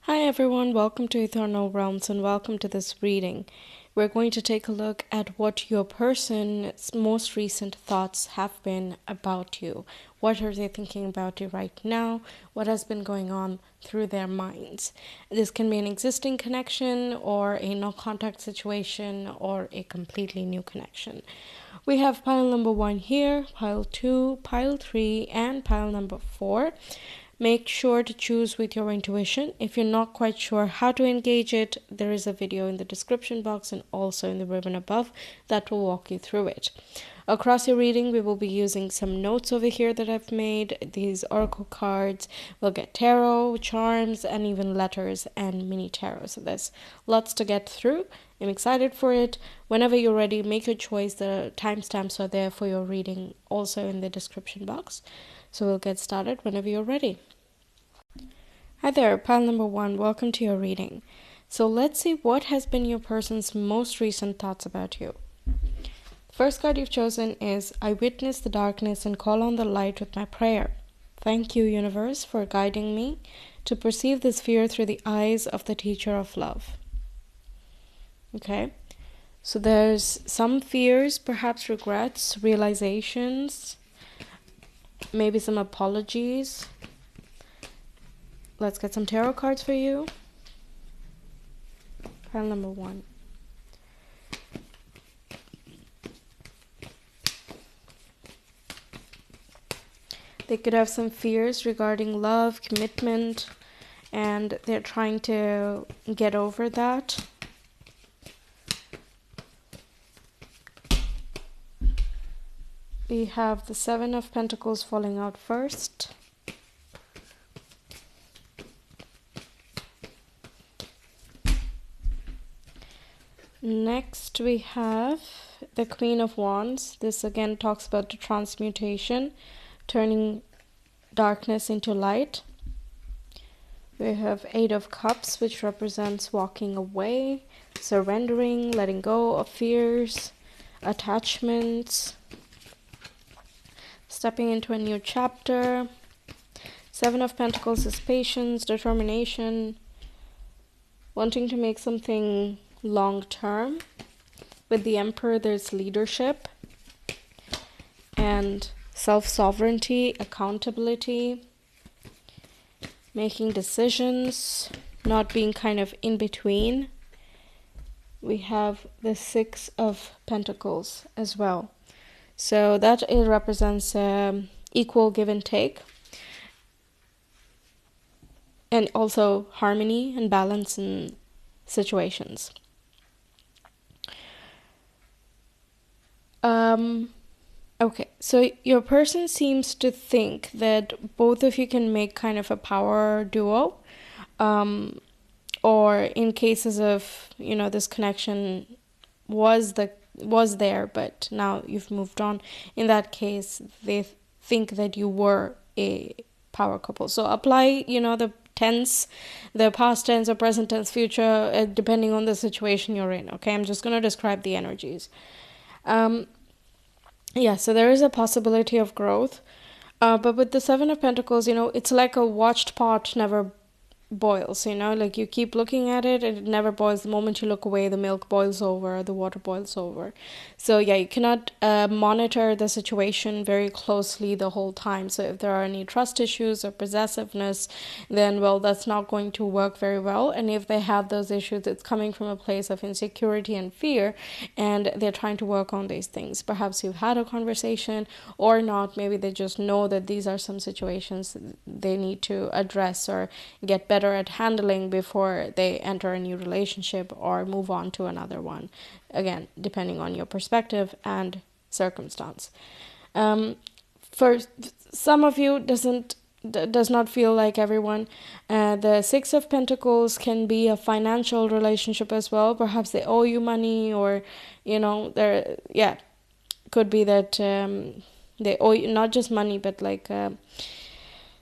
Hi everyone, welcome to Ethernal Realms and welcome to this reading. We're going to take a look at what your person's most recent thoughts have been about you. What are they thinking about you right now? What has been going on through their minds? This can be an existing connection or a no contact situation or a completely new connection. We have pile number 1 here, pile 2, pile 3, and pile number 4. Make sure to choose with your intuition. If you're not quite sure how to engage it, there is a video in the description box and also in the ribbon above that will walk you through it. Across your reading, we will be using some notes over here that I've made. These oracle cards will get tarot, charms, and even letters and mini tarot. So there's lots to get through. I'm excited for it. Whenever you're ready, make your choice. The timestamps are there for your reading also in the description box. So we'll get started whenever you're ready. Hi there, pile number 1. Welcome to your reading. So let's see what has been your person's most recent thoughts about you. The first card you've chosen is I witness the darkness and call on the light with my prayer. Thank you, universe, for guiding me to perceive this fear through the eyes of the teacher of love. Okay, so there's some fears, perhaps regrets, realizations, maybe some apologies. Let's get some tarot cards for you. Pile number 1. They could have some fears regarding love, commitment, and they're trying to get over that. We have the 7 of Pentacles falling out first. Next we have the Queen of Wands. This again talks about the transmutation, turning darkness into light. We have 8 of Cups, which represents walking away, surrendering, letting go of fears, attachments, stepping into a new chapter. 7 of Pentacles is patience, determination, wanting to make something long-term. With the Emperor, there's leadership and self-sovereignty, accountability, making decisions, not being kind of in between. We have the 6 of Pentacles as well. So that it represents equal give and take, and also harmony and balance in situations. Okay, so your person seems to think that both of you can make kind of a power duo, or in cases of, this connection was there, but now you've moved on. In that case, they think that you were a power couple. So apply, the tense, the past tense or present tense, future, depending on the situation you're in. Okay, I'm just going to describe the energies. So there is a possibility of growth, but with the 7 of Pentacles, it's like a watched pot never boils, like you keep looking at it, it never boils. The moment you look away, the milk boils over, the water boils over. So you cannot monitor the situation very closely the whole time. So if there are any trust issues or possessiveness, then that's not going to work very well. And if they have those issues, it's coming from a place of insecurity and fear, and they're trying to work on these things. Perhaps you've had a conversation or not. Maybe they just know that these are some situations they need to address or get better at handling before they enter a new relationship or move on to another one. Again, depending on your perspective and circumstance. For some of you, does not feel like everyone. The 6 of Pentacles can be a financial relationship as well. Perhaps they owe you money, or could be that they owe you not just money, but like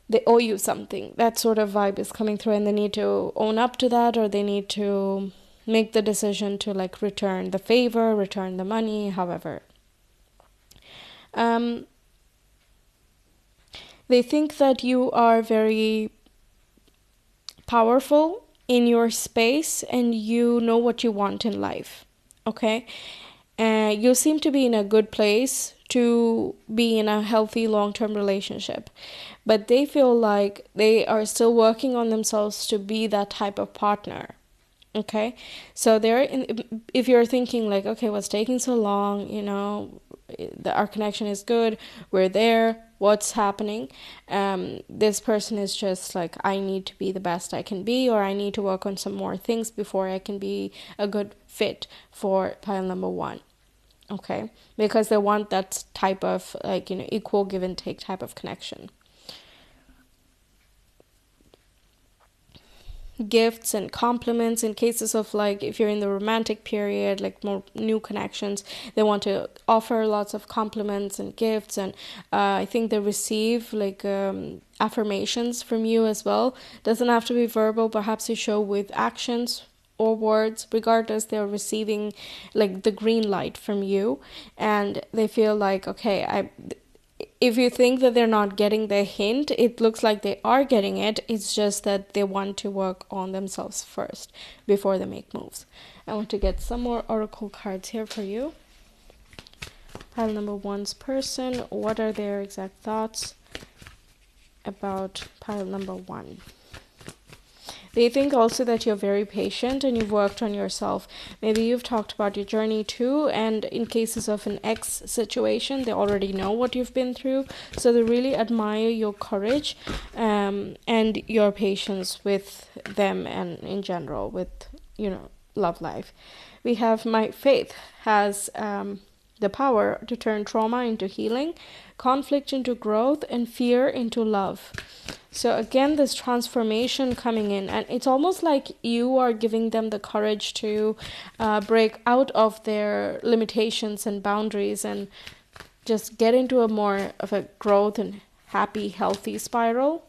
they owe you something. That sort of vibe is coming through, and they need to own up to that, or they need to make the decision to return the favor, return the money, however. They think that you are very powerful in your space and you know what you want in life. Okay? You seem to be in a good place to be in a healthy long-term relationship, but they feel like they are still working on themselves to be that type of partner. Okay, so if you're thinking like, okay, what's taking so long, our connection is good, we're there, what's happening, this person is just like, I need to be the best I can be, or I need to work on some more things before I can be a good fit for pile number one. Okay, because they want that type of equal give and take type of connection. Gifts and compliments in cases of like, if you're in the romantic period, like more new connections, they want to offer lots of compliments and gifts, and I think they receive like affirmations from you as well. Doesn't have to be verbal, perhaps you show with actions or words. Regardless, they're receiving like the green light from you, and they feel like, okay, if you think that they're not getting the hint, it looks like they are getting it. It's just that they want to work on themselves first before they make moves. I want to get some more oracle cards here for you. Pile number one's person, what are their exact thoughts about pile number one? They think also that you're very patient and you've worked on yourself. Maybe you've talked about your journey too, and in cases of an ex situation, they already know what you've been through. So they really admire your courage and your patience with them, and in general with, love life. We have my faith has the power to turn trauma into healing, conflict into growth, and fear into love. So again, this transformation coming in, and it's almost like you are giving them the courage to break out of their limitations and boundaries and just get into a more of a growth and happy, healthy spiral.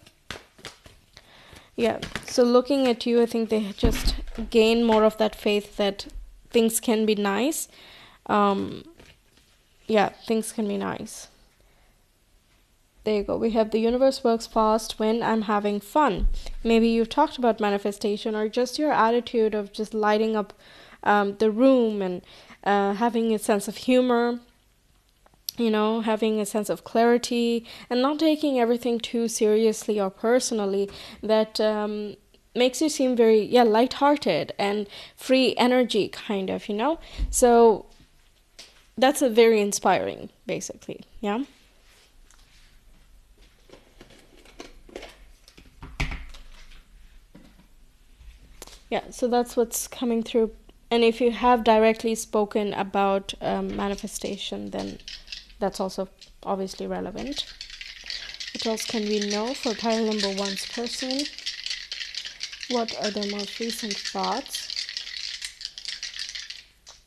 Yeah, so looking at you, I think they just gain more of that faith that things can be nice. Things can be nice. There you go. We have the universe works fast when I'm having fun. Maybe you've talked about manifestation, or just your attitude of just lighting up the room and having a sense of humor, having a sense of clarity and not taking everything too seriously or personally. That makes you seem very, lighthearted and free energy kind of, So that's a very inspiring, basically. Yeah. Yeah, so that's what's coming through. And if you have directly spoken about manifestation, then that's also obviously relevant. What else can we know for pile number one's person? What are their most recent thoughts?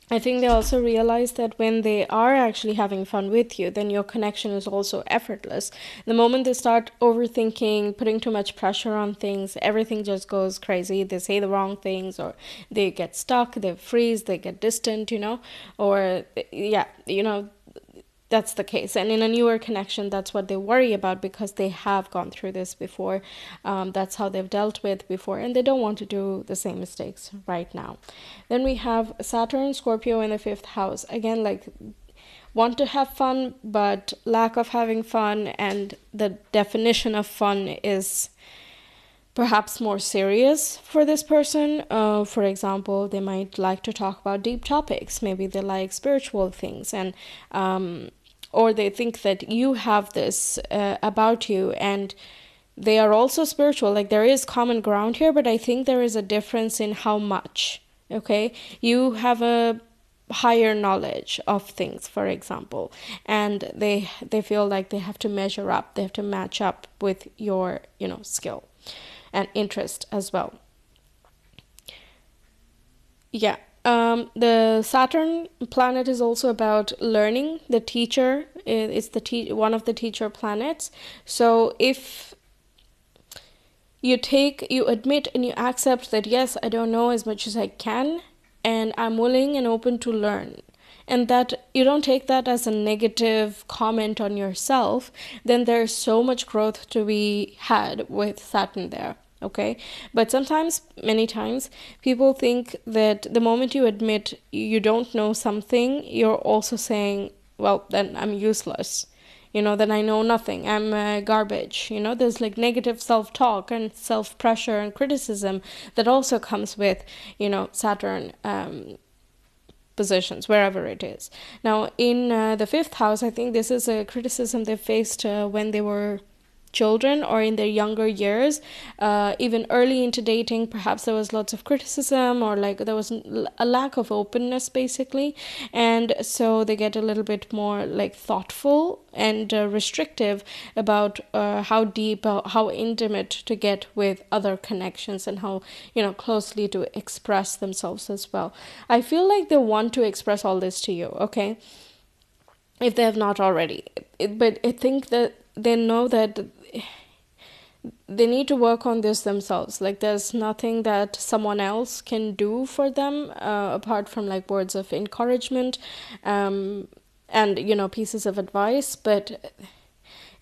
I think they also realize that when they are actually having fun with you, then your connection is also effortless. The moment they start overthinking, putting too much pressure on things, everything just goes crazy. They say the wrong things, or they get stuck, they freeze, they get distant, or that's the case. And in a newer connection, that's what they worry about, because they have gone through this before. That's how they've dealt with before, and they don't want to do the same mistakes right now. Then we have Saturn, Scorpio in the 5th house. Again, like, want to have fun, but lack of having fun, and the definition of fun is perhaps more serious for this person. For example, they might like to talk about deep topics. Maybe they like spiritual things, and or they think that you have this about you, and they are also spiritual. Like, there is common ground here, but I think there is a difference in how much. Okay, you have a higher knowledge of things, for example, and they feel like they have to measure up, they have to match up with your skill and interest as well. Yeah. The Saturn planet is also about learning. The teacher is one of the teacher planets. So if you admit and you accept that, yes, I don't know as much as I can, and I'm willing and open to learn, and that you don't take that as a negative comment on yourself, then there's so much growth to be had with Saturn there. Okay, but sometimes, many times, people think that the moment you admit you don't know something, you're also saying, well, then I'm useless. Then I know nothing. I'm garbage. There's like negative self talk and self pressure and criticism that also comes with, Saturn positions, wherever it is. Now, in the fifth house, I think this is a criticism they faced when they were children or in their younger years, even early into dating. Perhaps there was lots of criticism, or like there was a lack of openness, basically, and so they get a little bit more like thoughtful and restrictive about how deep, how intimate to get with other connections, and how closely to express themselves as well. I feel like they want to express all this to you, okay, if they have not already. But I think that they know that they need to work on this themselves. Like, there's nothing that someone else can do for them, apart from like words of encouragement, and pieces of advice. But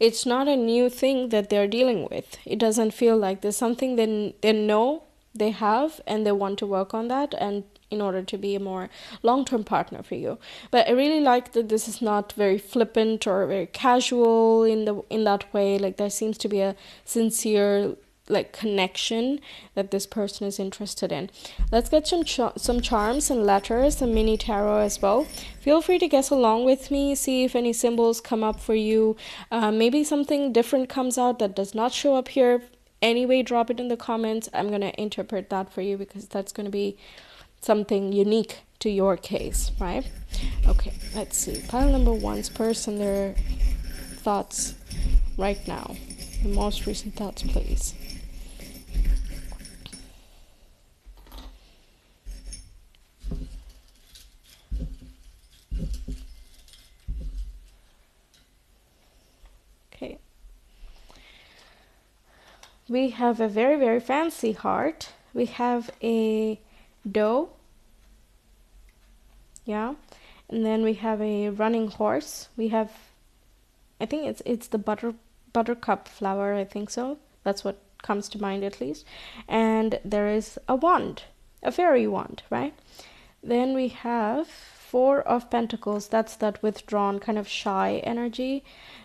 it's not a new thing that they're dealing with. It doesn't feel like there's something they know they have, and they want to work on that, and in order to be a more long-term partner for you. But I really like that this is not very flippant or very casual in that way. Like, there seems to be a sincere like connection that this person is interested in. Let's get some charms and letters, and mini tarot as well. Feel free to guess along with me, see if any symbols come up for you. Maybe something different comes out that does not show up here. Anyway, drop it in the comments. I'm going to interpret that for you, because that's going to be something unique to your case, right? Okay, let's see. Pile number one's person, their thoughts right now. The most recent thoughts, please. Okay. We have a very, very fancy heart. We have a doe. Yeah. And then we have a running horse. We have, I think it's the buttercup flower, I think so. That's what comes to mind, at least. And there is a wand, a fairy wand, right? Then we have Four of Pentacles. That's that withdrawn, kind of shy energy.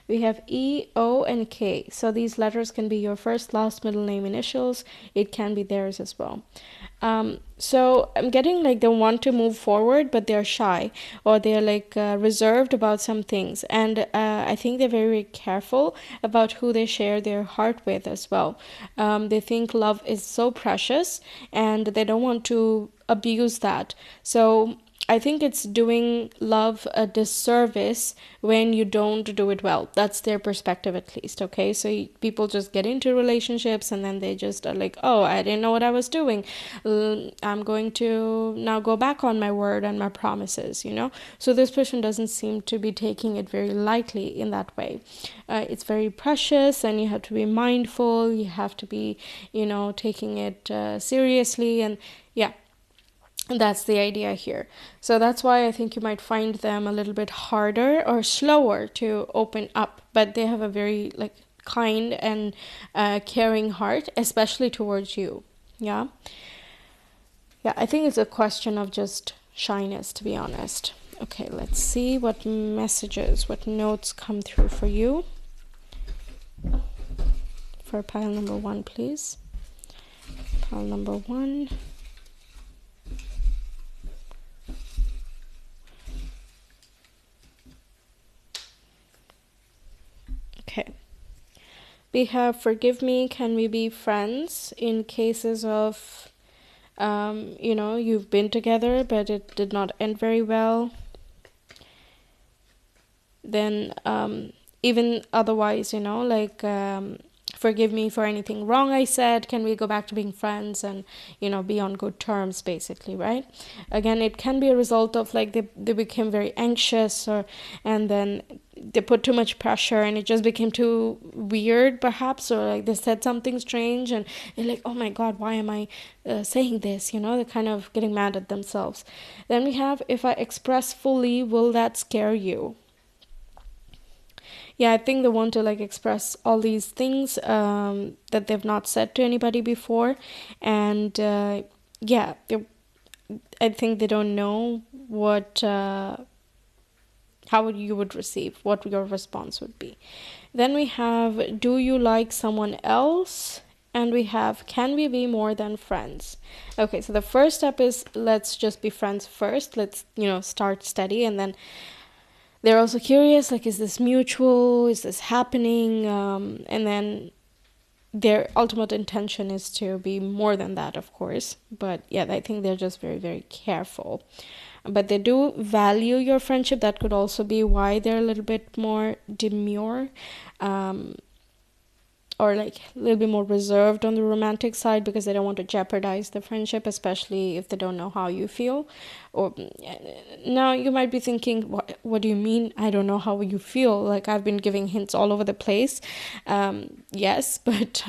We have E, O, and K. So these letters can be your first, last, middle name, initials. It can be theirs as well. So I'm getting like they want to move forward, but they're shy, or they're like reserved about some things. And I think they're very careful about who they share their heart with as well. They think love is so precious, and they don't want to abuse that. So I think it's doing love a disservice when you don't do it well. That's their perspective, at least, okay? So people just get into relationships, and then they just are like, oh, I didn't know what I was doing. I'm going to now go back on my word and my promises, So this person doesn't seem to be taking it very lightly in that way. It's very precious, and you have to be mindful. You have to be, taking it seriously, and yeah. That's the idea here. So that's why I think you might find them a little bit harder or slower to open up, but they have a very like kind and caring heart, especially towards you. Yeah, I think it's a question of just shyness, to be honest. Okay, let's see what messages, what notes come through for you. For pile number one, please. Pile number one. Okay. We have forgive me, can we be friends, in cases of, you've been together, but it did not end very well. Then even otherwise, forgive me for anything wrong I said. Can we go back to being friends and, be on good terms, basically, right? Again, it can be a result of like they became very anxious, and then they put too much pressure, and it just became too weird, perhaps, or like they said something strange, and they're like, oh my God, why am I saying this? They're kind of getting mad at themselves. Then we have, if I express fully, will that scare you? Yeah, I think they want to like express all these things that they've not said to anybody before. And yeah, I think they don't know how you would receive, what your response would be. Then we have, do you like someone else? And we have, can we be more than friends? Okay, so the first step is, let's just be friends first. Let's, start steady. And then they're also curious, like, is this mutual? Is this happening? And then their ultimate intention is to be more than that, of course. But yeah, I think they're just very, very careful. But they do value your friendship. That could also be why they're a little bit more demure. Or like a little bit more reserved on the romantic side, because they don't want to jeopardize the friendship, especially if they don't know how you feel. Or now you might be thinking, what do you mean I don't know how you feel? Like, I've been giving hints all over the place. Yes, but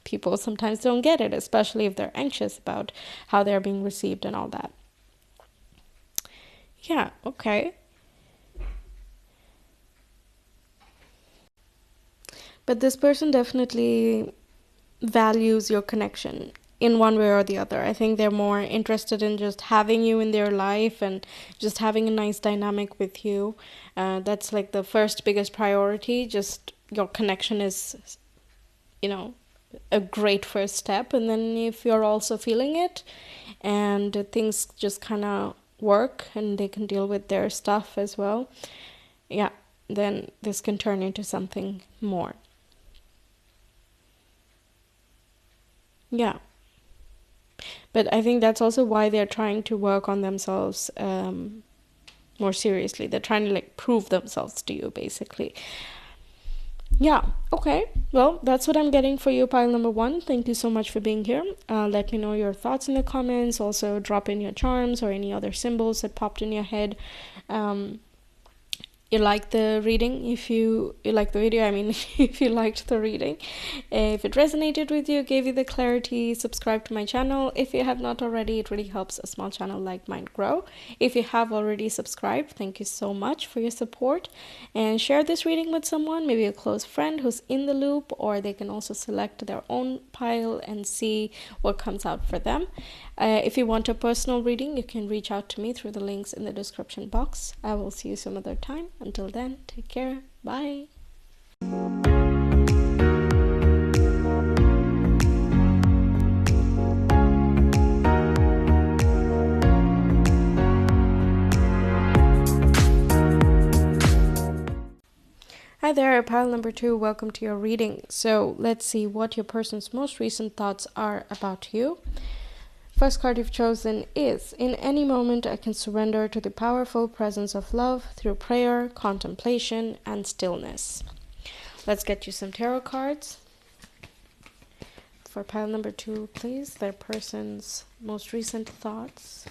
people sometimes don't get it, especially if they're anxious about how they're being received and all that. Yeah, okay. But this person definitely values your connection in one way or the other. I think they're more interested in just having you in their life and just having a nice dynamic with you. That's like the first biggest priority. Just your connection is, a great first step. And then if you're also feeling it and things just kind of work and they can deal with their stuff as well, yeah, then this can turn into something more. Yeah. But I think that's also why they're trying to work on themselves more seriously. They're trying to like prove themselves to you, basically. Yeah, okay. Well, that's what I'm getting for you, pile number 1. Thank you so much for being here. Let me know your thoughts in the comments. Also, drop in your charms or any other symbols that popped in your head. You liked the reading, if you like the video, I mean, if you liked the reading, if it resonated with you, gave you the clarity, subscribe to my channel. If you have not already, it really helps a small channel like mine grow. If you have already subscribed, thank you so much for your support, and share this reading with someone, maybe a close friend who's in the loop, or they can also select their own pile and see what comes out for them. If you want a personal reading, you can reach out to me through the links in the description box. I will see you some other time. Until then, take care. Bye. Hi there, pile number 2. Welcome to your reading. So let's see what your person's most recent thoughts are about you. First card you've chosen is, in any moment I can surrender to the powerful presence of love through prayer, contemplation, and stillness. Let's get you some tarot cards. For pile number 2, please, their person's most recent thoughts.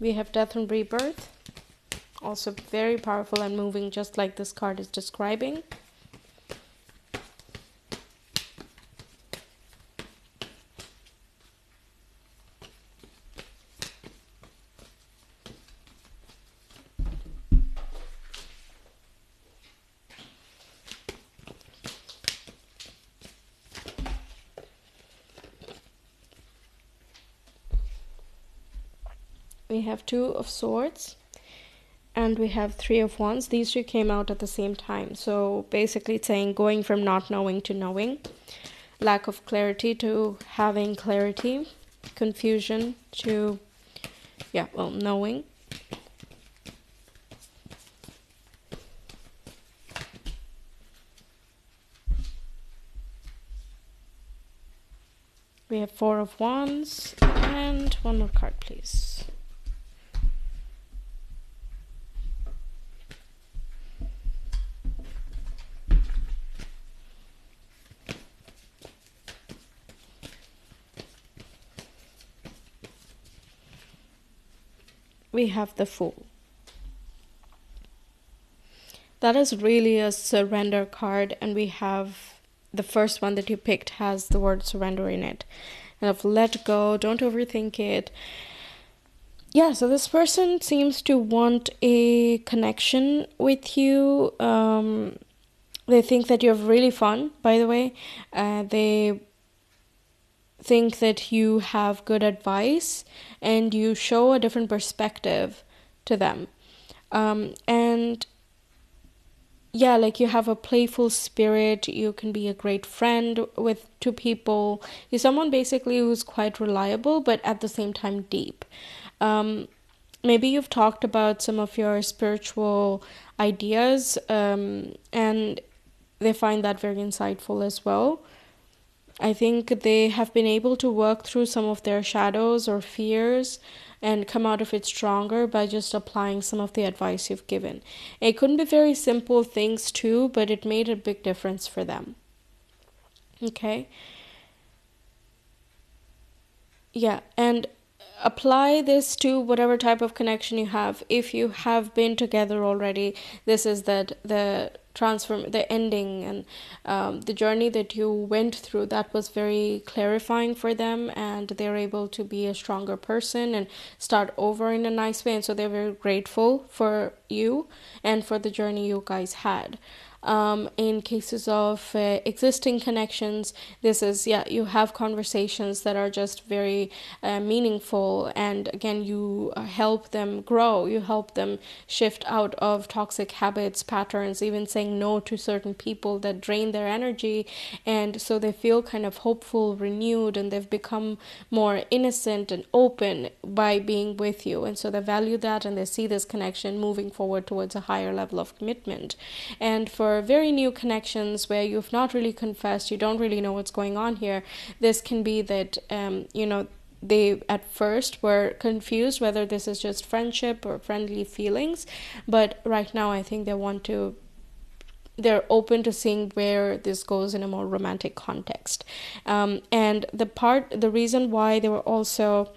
We have Death and Rebirth. Also very powerful and moving, just like this card is describing. We have Two of Swords. And we have Three of Wands. These two came out at the same time. So basically it's saying going from not knowing to knowing. Lack of clarity to having clarity. Confusion to, knowing. We have Four of Wands. And one more card, please. We have the Fool. That is really a surrender card, and we have the first one that you picked has the word surrender in it. kind of let go, don't overthink it. Yeah, so this person seems to want a connection with you. They think that you have really fun, by the way. They think that you have good advice and you show a different perspective to them. And yeah, like you have a playful spirit, you can be a great friend to people. You're someone basically who's quite reliable, but at the same time deep. Maybe you've talked about some of your spiritual ideas, and they find that very insightful as well. I think they have been able to work through some of their shadows or fears and come out of it stronger by just applying some of the advice you've given. It couldn't be very simple things too, but it made a big difference for them. Okay? Yeah, and apply this to whatever type of connection you have. If you have been together already, this is that the ending and the journey that you went through, that was very clarifying for them, and they're able to be a stronger person and start over in a nice way, and so they're very grateful for you and for the journey you guys had. In cases of existing connections, this is, yeah, you have conversations that are just very meaningful, and again, you help them grow, you help them shift out of toxic habits, patterns, even saying no to certain people that drain their energy, and so they feel kind of hopeful, renewed, and they've become more innocent and open by being with you, and so they value that, and they see this connection moving forward towards a higher level of commitment. And for very new connections where you've not really confessed, you don't really know what's going on here, this can be that they at first were confused whether this is just friendship or friendly feelings, but right now I think they're open to seeing where this goes in a more romantic context. And the reason why they were also,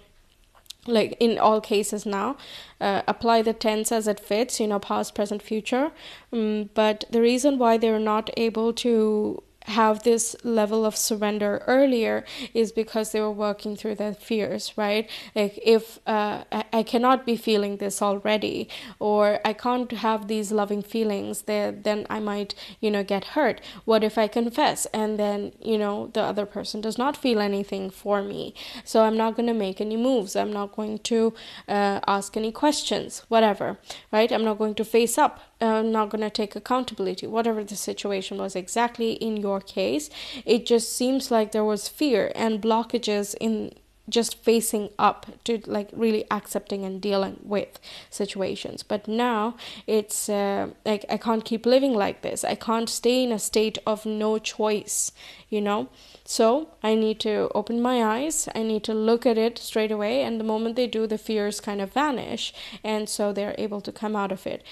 like in all cases now, apply the tense as it fits, past, present, future. But the reason why they're not able to have this level of surrender earlier is because they were working through their fears, right? Like if I cannot be feeling this already, or I can't have these loving feelings, then I might get hurt. What if I confess and then the other person does not feel anything for me? So I'm not going to make any moves, I'm not going to ask any questions, whatever, right? I'm not going to face up, I'm not going to take accountability, whatever the situation was exactly in your case. It just seems like there was fear and blockages in just facing up to like really accepting and dealing with situations. But now it's like I can't keep living like this, I can't stay in a state of no choice, so I need to open my eyes, I need to look at it straight away, and the moment they do, the fears kind of vanish, and so they're able to come out of it.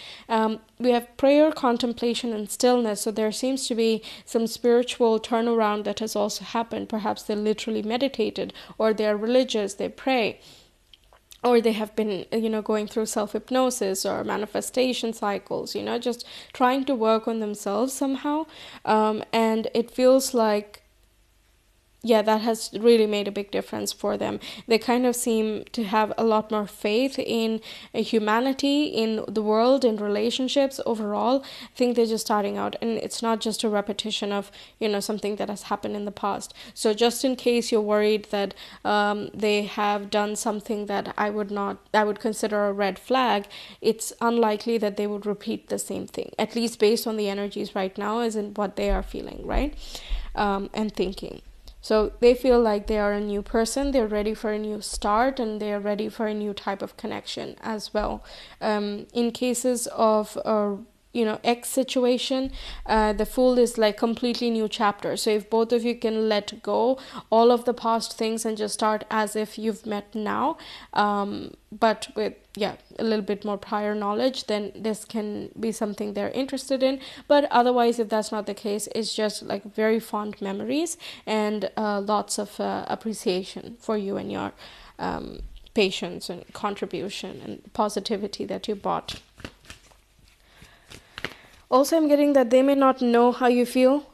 We have prayer, contemplation, and stillness, so there seems to be some spiritual turnaround that has also happened. Perhaps they literally meditated, or they're religious, they pray, or they have been going through self-hypnosis or manifestation cycles, just trying to work on themselves somehow, and it feels like that has really made a big difference for them. They kind of seem to have a lot more faith in humanity, in the world, in relationships overall. I think they're just starting out, and it's not just a repetition of something that has happened in the past. So just in case you're worried that they have done something that I would consider a red flag, it's unlikely that they would repeat the same thing, at least based on the energies right now, as in what they are feeling, right? And thinking. So they feel like they are a new person, they're ready for a new start, and they're ready for a new type of connection as well. In cases of X situation, the Fool is like completely new chapter. So if both of you can let go all of the past things and just start as if you've met now, but with a little bit more prior knowledge, then this can be something they're interested in. But otherwise, if that's not the case, it's just like very fond memories and lots of appreciation for you and your patience and contribution and positivity that you brought. Also, I'm getting that they may not know how you feel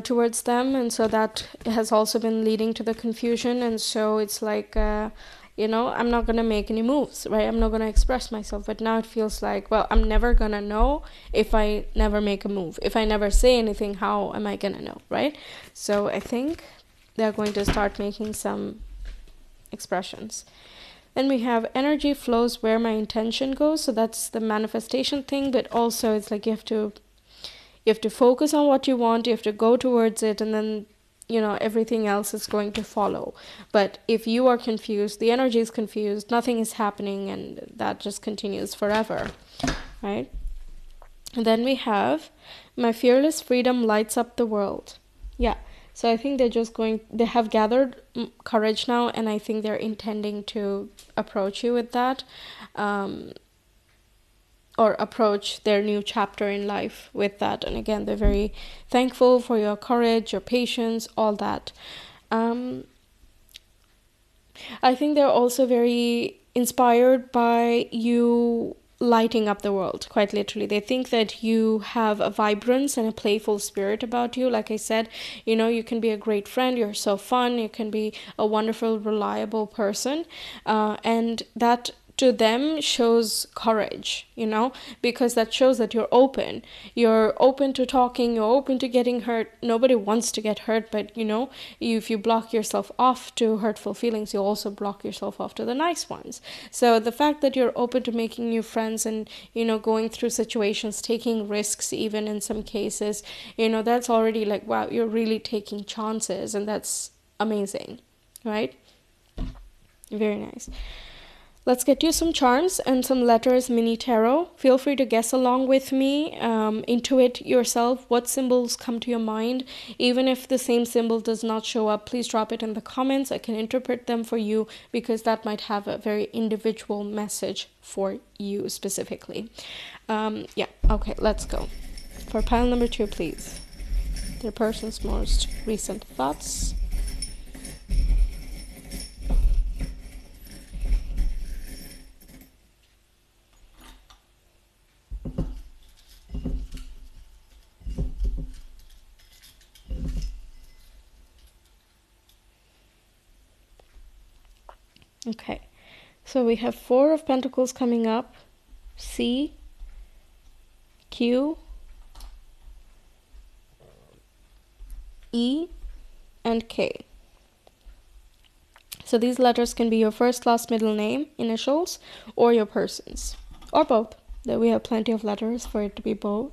towards them, and so that has also been leading to the confusion. And so it's like, I'm not gonna make any moves, right? I'm not gonna express myself. But now it feels like, well, I'm never gonna know if I never make a move. If I never say anything, how am I gonna know, right? So I think they're going to start making some expressions. Then we have energy flows where my intention goes. So that's the manifestation thing, but also it's like you have to focus on what you want, you have to go towards it, and then everything else is going to follow. But if you are confused, the energy is confused, nothing is happening, and that just continues forever, right? And then we have, my fearless freedom lights up the world. Yeah. So I think they have gathered courage now, and I think they're intending to approach you with that, or approach their new chapter in life with that. And again, they're very thankful for your courage, your patience, all that. I think they're also very inspired by you lighting up the world, quite literally. They think that you have a vibrance and a playful spirit about you. Like I said, you can be a great friend, you're so fun, you can be a wonderful, reliable person, and that to them shows courage, because that shows that you're open to talking, you're open to getting hurt. Nobody wants to get hurt, but if you block yourself off to hurtful feelings, you also block yourself off to the nice ones. So the fact that you're open to making new friends and going through situations, taking risks, even in some cases, that's already like, wow, you're really taking chances, and that's amazing, right? Very nice. Let's get you some charms and some letters mini tarot. Feel free to guess along with me, intuit yourself what symbols come to your mind. Even if the same symbol does not show up, please drop it in the comments. I can interpret them for you, because that might have a very individual message for you specifically. Okay, let's go. For pile number 2, please. Their person's most recent thoughts. Okay, so we have 4 of Pentacles coming up, C, Q, E, and K. So these letters can be your first, last, middle name, initials, or your person's, or both. We have plenty of letters for it to be both.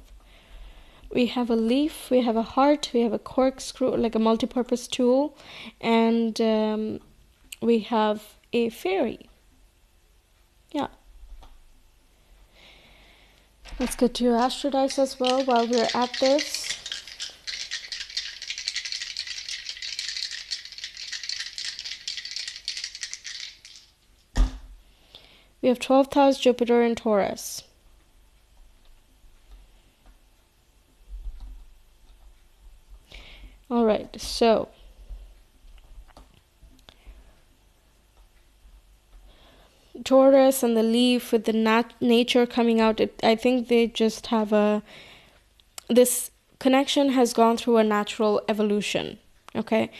We have a leaf, we have a heart, we have a corkscrew, like a multi-purpose tool, and we have a fairy. Yeah. Let's get to your astro dice as well while we're at this. We have 12th house, Jupiter, and Taurus. All right, so Taurus and the leaf with the nature coming out, I think they just have this connection has gone through a natural evolution, okay?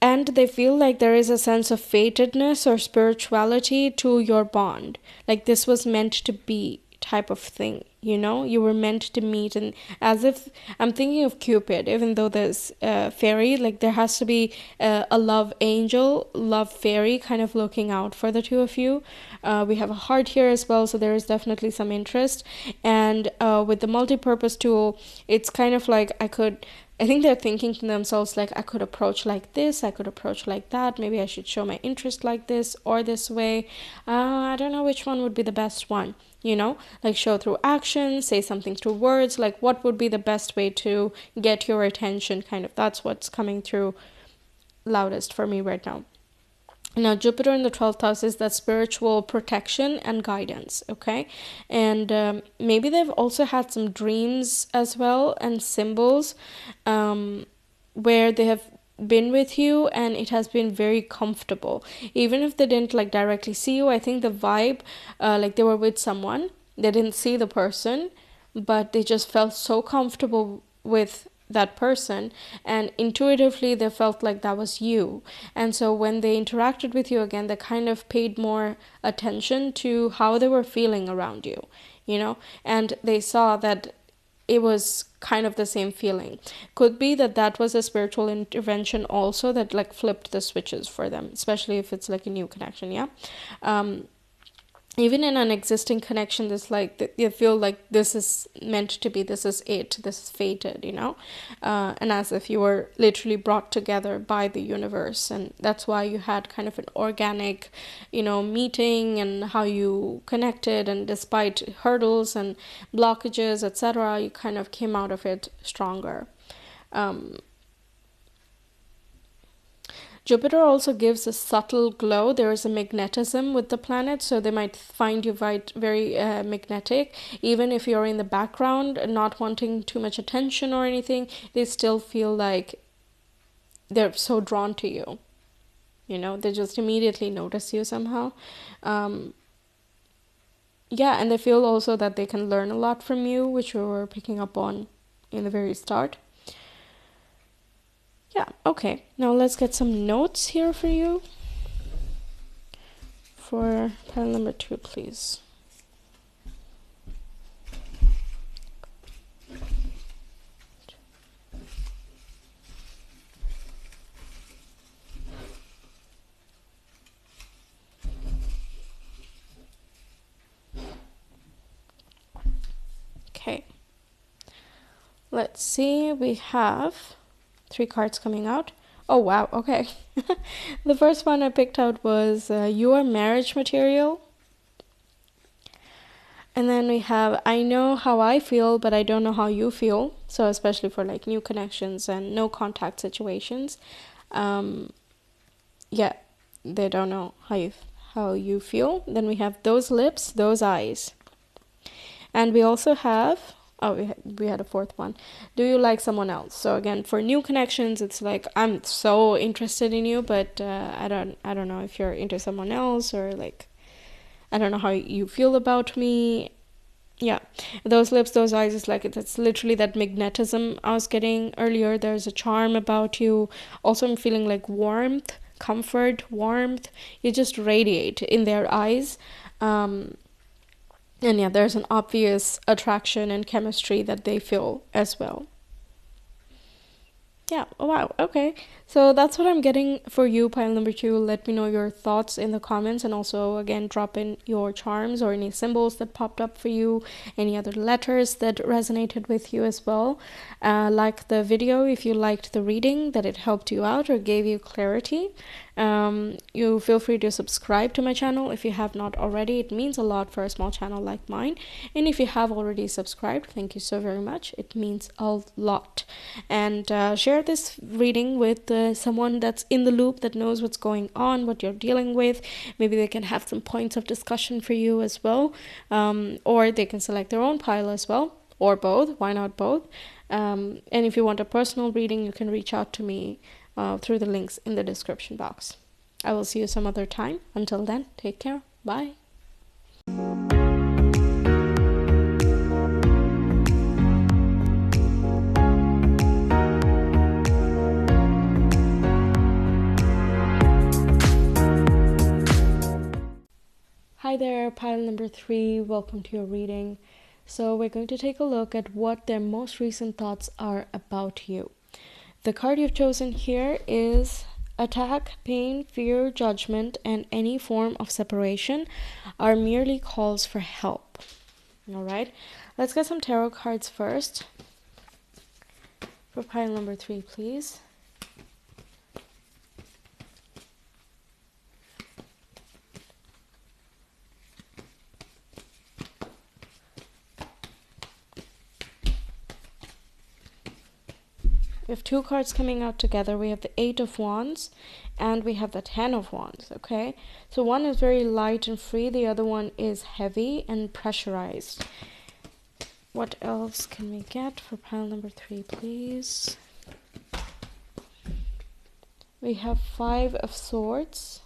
And they feel like there is a sense of fatedness or spirituality to your bond. Like this was meant to be type of thing, you were meant to meet. And as if I'm thinking of Cupid, even though there's fairy, like there has to be a love angel, love fairy kind of looking out for the two of you. We have a heart here as well, so there is definitely some interest. And with the multi-purpose tool, it's kind of like I think they're thinking to themselves, like, I could approach like this, I could approach like that, maybe I should show my interest like this or this way. I don't know which one would be the best one, like show through action, say something through words, like what would be the best way to get your attention, kind of. That's what's coming through loudest for me right now. Now, Jupiter in the 12th house is that spiritual protection and guidance, okay? And maybe they've also had some dreams as well and symbols where they have been with you and it has been very comfortable. Even if they didn't like directly see you, I think the vibe, like they were with someone, they didn't see the person, but they just felt so comfortable with that person, and intuitively they felt like that was you. And so when they interacted with you again, they kind of paid more attention to how they were feeling around you, and they saw that it was kind of the same feeling. Could be that that was a spiritual intervention also that like flipped the switches for them, especially if it's like a new connection. Yeah. Even in an existing connection, there's like you feel like this is meant to be, this is it, this is fated, and as if you were literally brought together by the universe. And that's why you had kind of an organic meeting, and how you connected, and despite hurdles and blockages, etc., you kind of came out of it stronger. Jupiter also gives a subtle glow. There is a magnetism with the planet, so they might find you very magnetic. Even if you're in the background and not wanting too much attention or anything, they still feel like they're so drawn to you. They just immediately notice you somehow. And they feel also that they can learn a lot from you, which we were picking up on in the very start. Yeah, okay. Now let's get some notes here for you. For pile number 2, please. Okay. Let's see. We have 3 cards coming out. Oh, wow. Okay. The first one I picked out was you are marriage material. And then we have I know how I feel, but I don't know how you feel. So especially for like new connections and no contact situations. They don't know how you feel. Then we have those lips, those eyes. And we also have we had a 4th one. Do you like someone else? So again, for new connections, it's like I'm so interested in you, but I don't know if you're into someone else, or like I don't know how you feel about me. Yeah, those lips, those eyes is like it's literally that magnetism I was getting earlier. There's a charm about you. Also, I'm feeling like comfort, warmth. You just radiate in their eyes. And yeah, there's an obvious attraction and chemistry that they feel as well. Yeah, oh, wow, okay. So that's what I'm getting for you, pile number 2. Let me know your thoughts in the comments, and also, again, drop in your charms or any symbols that popped up for you, any other letters that resonated with you as well. Like the video if you liked the reading, that it helped you out or gave you clarity. You feel free to subscribe to my channel if you have not already. It means a lot for a small channel like mine. And if you have already subscribed, thank you so very much. It means a lot. And share this reading with someone that's in the loop, that knows what's going on, what you're dealing with. Maybe they can have some points of discussion for you as well. Or they can select their own pile as well, or both. Why not both? And if you want a personal reading, you can reach out to me through the links in the description box. I will see you some other time. Until then, take care. Bye. Hi there, pile number 3. Welcome to your reading. So we're going to take a look at what their most recent thoughts are about you. The card you've chosen here is attack, pain, fear, judgment, and any form of separation are merely calls for help. All right, let's get some tarot cards first. For pile number 3, please. We have 2 cards coming out together. We have the 8 of Wands and we have the 10 of Wands, okay? So one is very light and free. The other one is heavy and pressurized. What else can we get for pile number 3, please? We have 5 of Swords.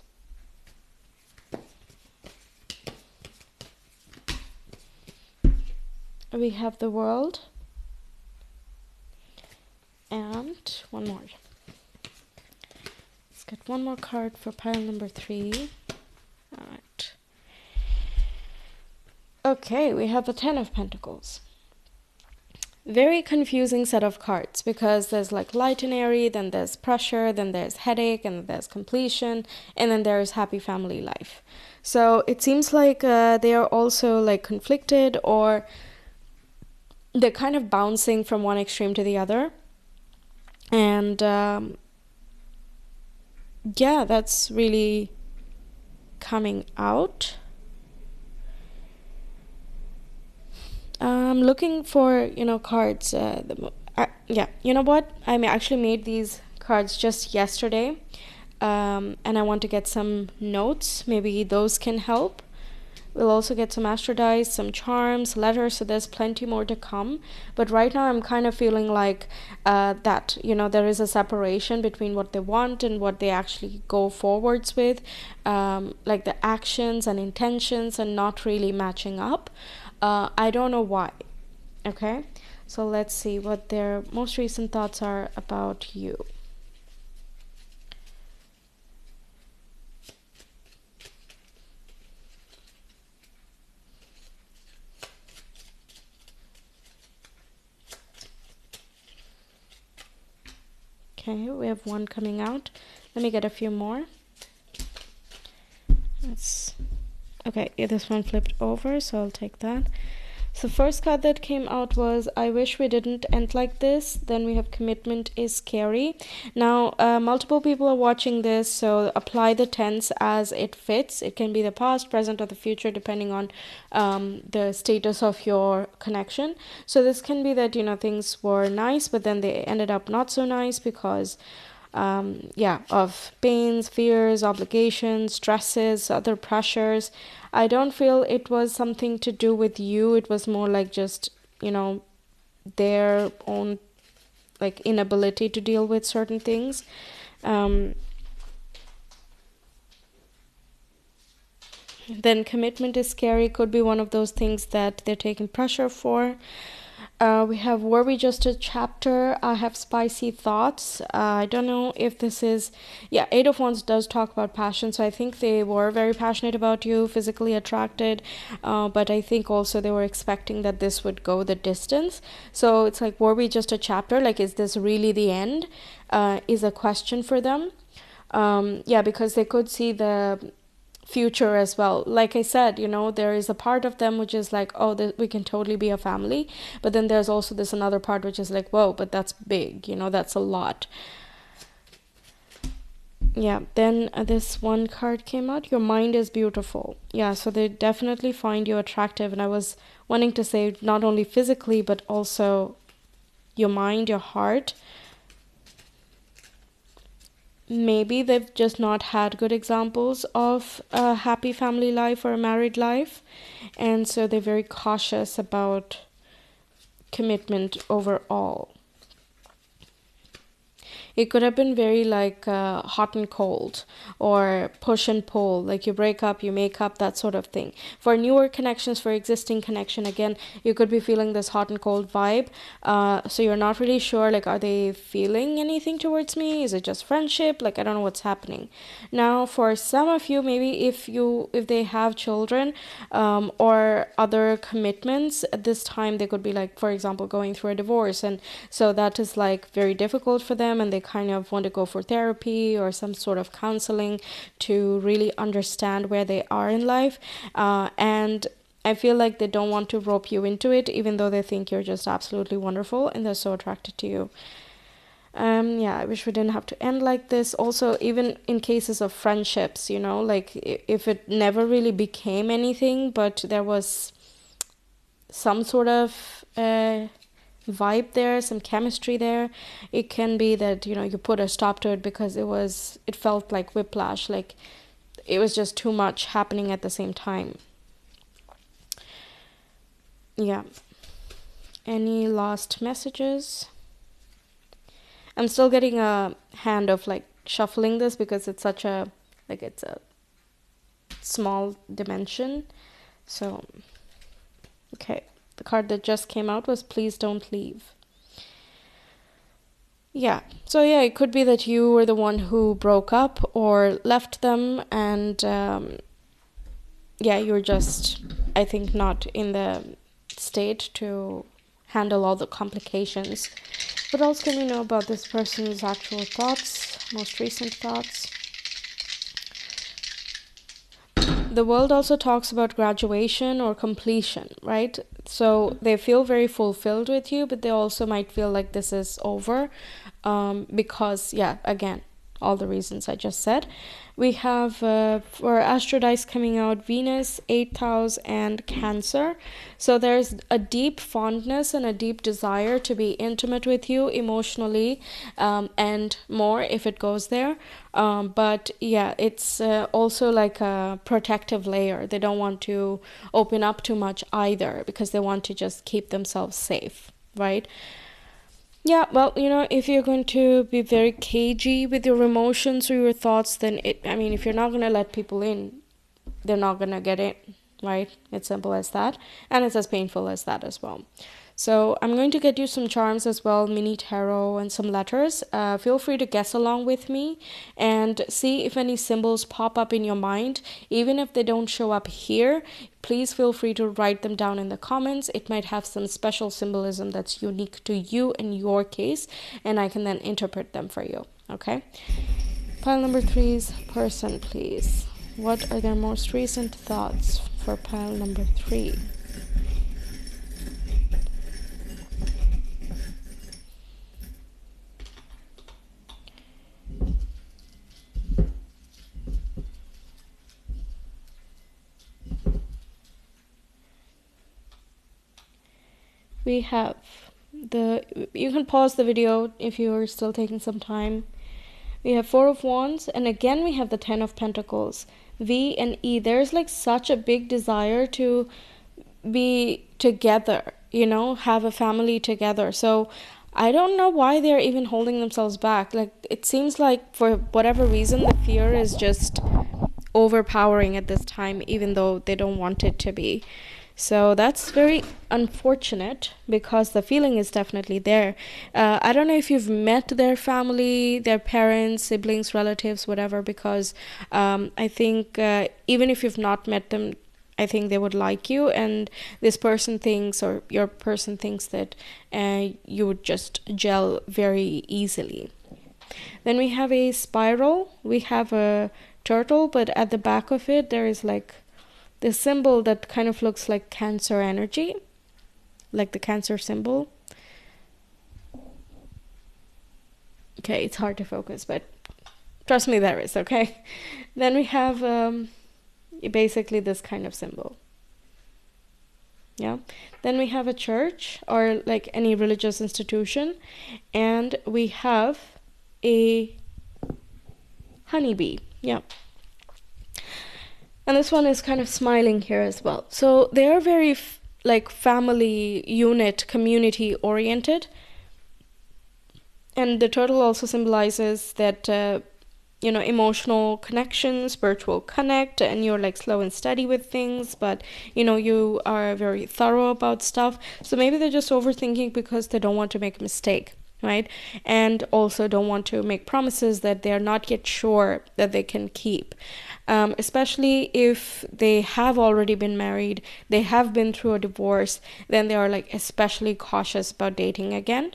We have the World. get one more. Let's get one more card for pile number 3. All right. Okay, we have the 10 of Pentacles. Very confusing set of cards because there's like light and airy, then there's pressure, then there's headache, and then there's completion, and then there's happy family life. So it seems like they are also like conflicted, or they're kind of bouncing from one extreme to the other. And yeah, that's really coming out. I'm looking for, cards. Yeah, you know what? I actually made these cards just yesterday, and I want to get some notes. Maybe those can help. We'll also get some astro dice, some charms, letters, so there's plenty more to come. But right now I'm kind of feeling like that, there is a separation between what they want and what they actually go forwards with. Like the actions and intentions are not really matching up. I don't know why. Okay, so let's see what their most recent thoughts are about you. Okay, we have one coming out. Let me get a few more. Okay, this one flipped over, so I'll take that. So the first card that came out was, I wish we didn't end like this. Then we have commitment is scary. Now, multiple people are watching this, so apply the tense as it fits. It can be the past, present, or the future, depending on the status of your connection. So this can be that, things were nice, but then they ended up not so nice because of pains, fears, obligations, stresses, other pressures. I don't feel it was something to do with you. It was more like just, their own like inability to deal with certain things. Then commitment is scary. Could be one of those things that they're taking pressure for. We have, were we just a chapter? I have spicy thoughts. I don't know if this is, 8 of Wands does talk about passion, so I think they were very passionate about you, physically attracted, but I think also they were expecting that this would go the distance. So it's like, were we just a chapter? Like, is this really the end? Is a question for them. Because they could see the future as well. Like I said, there is a part of them which is like, oh, we can totally be a family, but then there's also this another part which is like, whoa, but that's big, that's a lot. Then this one card came out, your mind is beautiful. So they definitely find you attractive, and I was wanting to say not only physically but also your mind, your heart. Maybe they've just not had good examples of a happy family life or a married life, and so they're very cautious about commitment overall. It could have been very like hot and cold, or push and pull, like you break up, you make up, that sort of thing. For newer connections, for existing connection, again, you could be feeling this hot and cold vibe. So you're not really sure, like, are they feeling anything towards me? Is it just friendship? Like, I don't know what's happening. Now, for some of you, maybe if they have children or other commitments, at this time they could be like, for example, going through a divorce, and so that is like very difficult for them, and they kind of want to go for therapy or some sort of counseling to really understand where they are in life. And I feel like they don't want to rope you into it, even though they think you're just absolutely wonderful and they're so attracted to you. I wish we didn't have to end like this. Also, even in cases of friendships, like if it never really became anything, but there was some sort of vibe there, some chemistry there, it can be that you put a stop to it because it felt like whiplash, like it was just too much happening at the same time. Any last messages? I'm still getting a hand of like shuffling this because it's such a it's a small dimension. So okay, the card that just came out was please don't leave. Yeah. So yeah, it could be that you were the one who broke up or left them, and yeah, you're just, I think, not in the state to handle all the complications. What else can we know about this person's actual thoughts, most recent thoughts? The world also talks about graduation or completion, right? So they feel very fulfilled with you, but they also might feel like this is over, because, yeah, again, all the reasons I just said. We have for Astro Dice coming out Venus, 8th house, and Cancer. So there's a deep fondness and a deep desire to be intimate with you emotionally, and more if it goes there. But yeah, it's also like a protective layer. They don't want to open up too much either because they want to just keep themselves safe, right? Yeah, well, if you're going to be very cagey with your emotions or your thoughts, then if you're not going to let people in, they're not going to get in, right? It's simple as that. And it's as painful as that as well. So I'm going to get you some charms as well, mini tarot and some letters. Feel free to guess along with me and see if any symbols pop up in your mind. Even if they don't show up here, please feel free to write them down in the comments. It might have some special symbolism that's unique to you in your case, and I can then interpret them for you, okay? Pile number 3's person, please. What are their most recent thoughts for pile number 3? We have you can pause the video if you are still taking some time. We have 4 of Wands, and again we have the 10 of Pentacles. V and E, there's like such a big desire to be together, have a family together. So I don't know why they're even holding themselves back. Like, it seems like for whatever reason, the fear is just overpowering at this time, even though they don't want it to be. So that's very unfortunate because the feeling is definitely there. I don't know if you've met their family, their parents, siblings, relatives, whatever, because I think even if you've not met them, I think they would like you, and this person thinks, or your person thinks, that you would just gel very easily. Then we have a spiral. We have a turtle, but at the back of it, there is like the symbol that kind of looks like Cancer energy, like the Cancer symbol. Okay, it's hard to focus, but trust me, there is, okay? Then we have basically this kind of symbol. Yeah. Then we have a church or like any religious institution, and we have a honeybee. Yeah. And this one is kind of smiling here as well. So they are very like family unit, community oriented. And the turtle also symbolizes that, emotional connection, spiritual connect, and you're like slow and steady with things, but, you are very thorough about stuff. So maybe they're just overthinking because they don't want to make a mistake, right? And also don't want to make promises that they're not yet sure that they can keep. Especially if they have already been married, they have been through a divorce, then they are like especially cautious about dating again.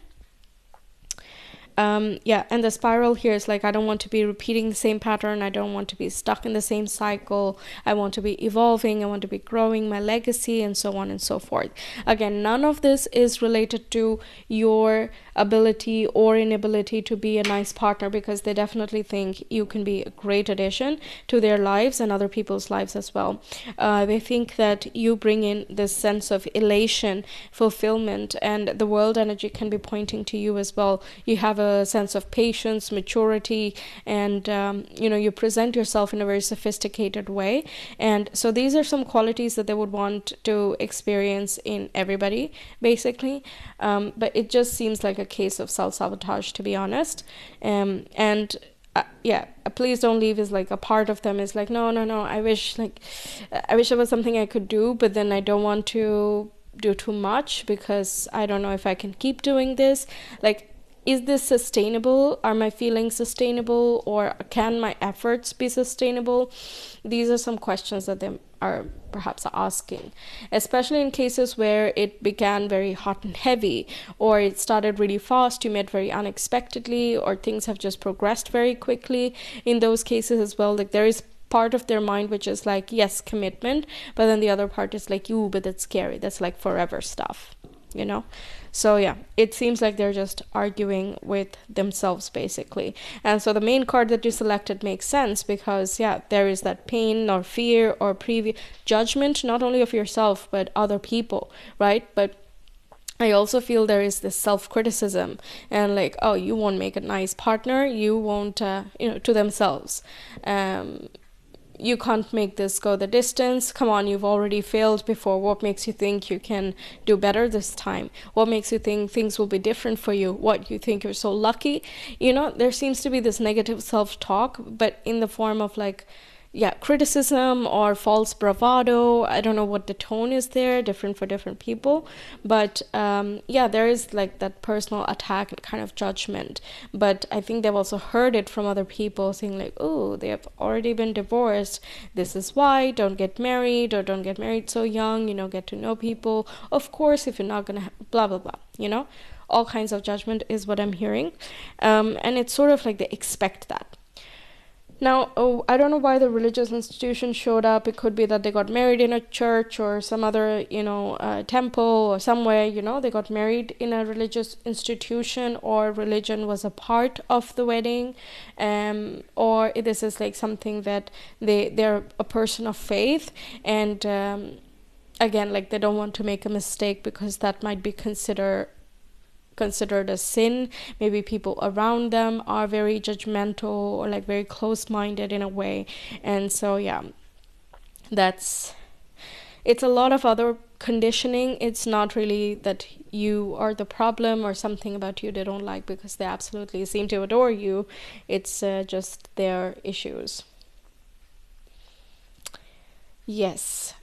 And the spiral here is like, I don't want to be repeating the same pattern. I don't want to be stuck in the same cycle. I want to be evolving. I want to be growing my legacy, and so on and so forth. Again, none of this is related to your ability or inability to be a nice partner, because they definitely think you can be a great addition to their lives and other people's lives as well. They think that you bring in this sense of elation, fulfillment, and the world energy can be pointing to you as well. You have a sense of patience, maturity, and you present yourself in a very sophisticated way. And so these are some qualities that they would want to experience in everybody, basically. But it just seems like a case of self-sabotage, to be honest. Please don't leave is like a part of them is like, no, I wish it was something I could do, but then I don't want to do too much because I don't know if I can keep doing this. Like, is this sustainable? Are my feelings sustainable? Or can my efforts be sustainable? These are some questions that they are perhaps asking, especially in cases where it began very hot and heavy, or it started really fast, you met very unexpectedly, or things have just progressed very quickly. In those cases as well, like there is part of their mind which is like, yes, commitment, but then the other part is like, ooh, but that's scary, that's like forever stuff, you know. So yeah, it seems like they're just arguing with themselves basically. And so the main card that you selected makes sense, because yeah, there is that pain or fear or previous judgment, not only of yourself but other people, right? But I also feel there is this self-criticism and like, oh, you won't make a nice partner, you won't to themselves, you can't make this go the distance. Come on, you've already failed before. What makes you think you can do better this time? What makes you think things will be different for you? What, you think you're so lucky? There seems to be this negative self-talk, but in the form of like, yeah, criticism or false bravado. I don't know what the tone is there, different for different people. But yeah, there is like that personal attack and kind of judgment. But I think they've also heard it from other people saying like, oh, they have already been divorced. This is why, don't get married, or don't get married so young, get to know people. Of course, if you're not going to blah, blah, blah, all kinds of judgment is what I'm hearing. And it's sort of like they expect that. Now, I don't know why the religious institution showed up. It could be that they got married in a church or some other, temple or somewhere, they got married in a religious institution, or religion was a part of the wedding. Or this is like something that they're a person of faith, and again, like they don't want to make a mistake because that might be considered a sin. Maybe people around them are very judgmental or like very close-minded in a way. And so yeah, it's a lot of other conditioning. It's not really that you are the problem or something about you they don't like, because they absolutely seem to adore you. It's just their issues. Yes.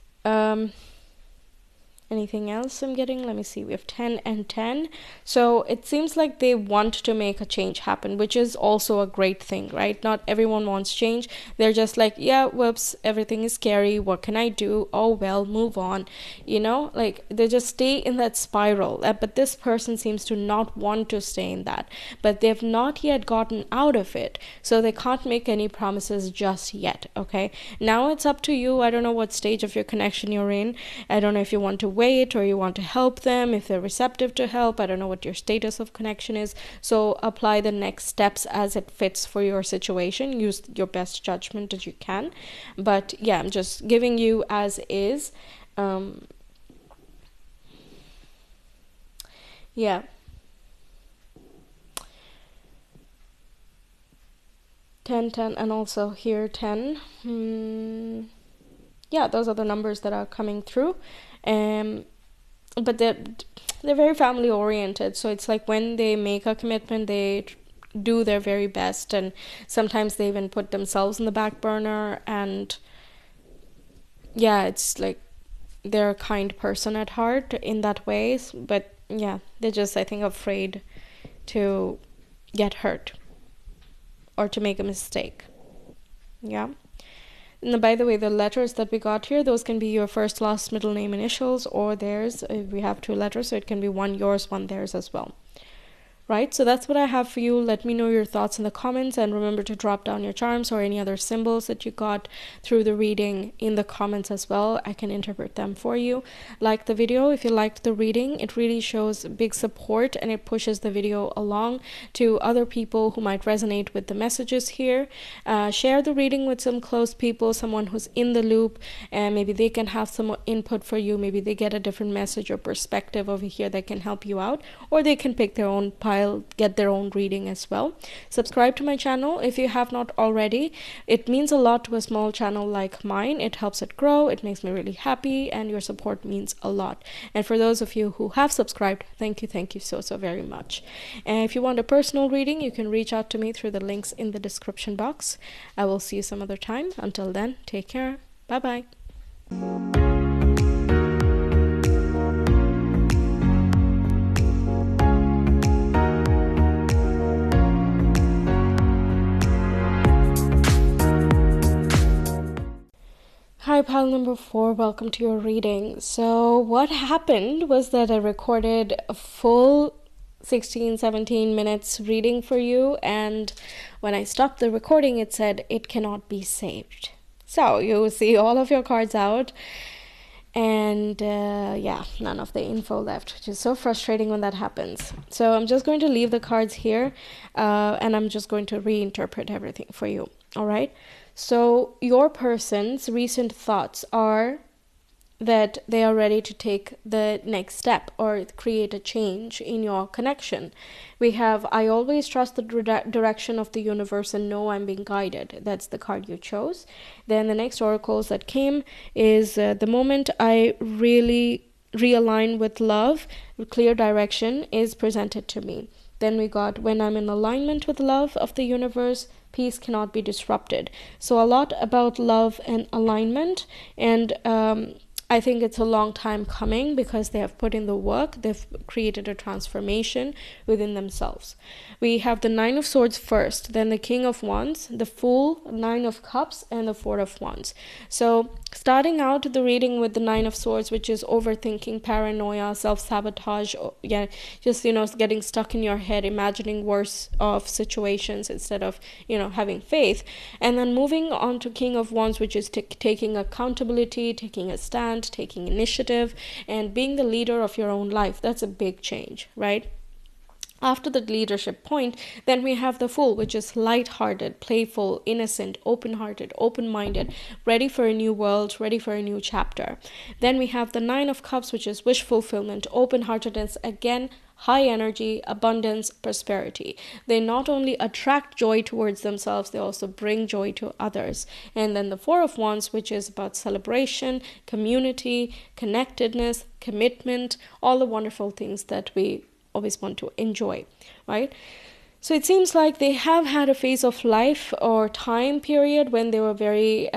Anything else I'm getting? Let me see. We have 10 and 10. So it seems like they want to make a change happen, which is also a great thing, right? Not everyone wants change. They're just like, yeah, whoops, everything is scary. What can I do? Oh, well, move on. Like they just stay in that spiral. But this person seems to not want to stay in that. But they've not yet gotten out of it. So they can't make any promises just yet, okay? Now it's up to you. I don't know what stage of your connection you're in. I don't know if you want to wait or you want to help them, if they're receptive to help. I don't know what your status of connection is. So apply the next steps as it fits for your situation. Use your best judgment that you can. But yeah, I'm just giving you as is. Yeah. 10, 10, and also here 10. Yeah, those are the numbers that are coming through. But they're very family oriented, so it's like when they make a commitment, they do their very best, and sometimes they even put themselves in the back burner. And yeah, it's like they're a kind person at heart in that way, but yeah, they're just, I think, afraid to get hurt or to make a mistake. Yeah. And by the way, the letters that we got here, those can be your first, last, middle name, initials, or theirs. We have 2 letters, so it can be one yours, one theirs as well. Right, so that's what I have for you. Let me know your thoughts in the comments, and remember to drop down your charms or any other symbols that you got through the reading in the comments as well. I can interpret them for you. Like the video if you liked the reading. It really shows big support, and it pushes the video along to other people who might resonate with the messages here. Share the reading with some close people, someone who's in the loop, and maybe they can have some input for you. Maybe they get a different message or perspective over here that can help you out, or they can pick their own pile, get their own reading as well. Subscribe to my channel if you have not already. It means a lot to a small channel like mine. It helps it grow. It makes me really happy, and your support means a lot. And for those of you who have subscribed, thank you so very much. And if you want a personal reading, you can reach out to me through the links in the description box. I will see you some other time. Until then, take care. Bye bye. Hi, pile number 4. Welcome to your reading. So what happened was that I recorded a full 17 minutes reading for you, and when I stopped the recording, it said it cannot be saved. So you see all of your cards out, and none of the info left, which is so frustrating when that happens. So I'm just going to leave the cards here, and I'm just going to reinterpret everything for you. All right. So your person's recent thoughts are that they are ready to take the next step or create a change in your connection. We have, I always trust the direction of the universe and know I'm being guided. That's the card you chose. Then the next oracles that came is the moment I really realign with love, clear direction is presented to me. Then we got, when I'm in alignment with love of the universe, peace cannot be disrupted. So a lot about love and alignment, and I think it's a long time coming because they have put in the work. They've created a transformation within themselves. We have the Nine of Swords first, then the King of Wands, the Fool, Nine of Cups, and the Four of Wands. So starting out the reading with the Nine of Swords, which is overthinking, paranoia, self-sabotage, just, getting stuck in your head, imagining worse of situations instead of, having faith. And then moving on to King of Wands, which is taking accountability, taking a stand, taking initiative, and being the leader of your own life. That's a big change, right? After the leadership point, then we have the Fool, which is light-hearted, playful, innocent, open-hearted, open-minded, ready for a new world, ready for a new chapter. Then we have the Nine of Cups, which is wish fulfillment, open-heartedness, again, high energy, abundance, prosperity. They not only attract joy towards themselves, they also bring joy to others. And then the Four of Wands, which is about celebration, community, connectedness, commitment, all the wonderful things that we always want to enjoy, right? So it seems like they have had a phase of life or time period when they were very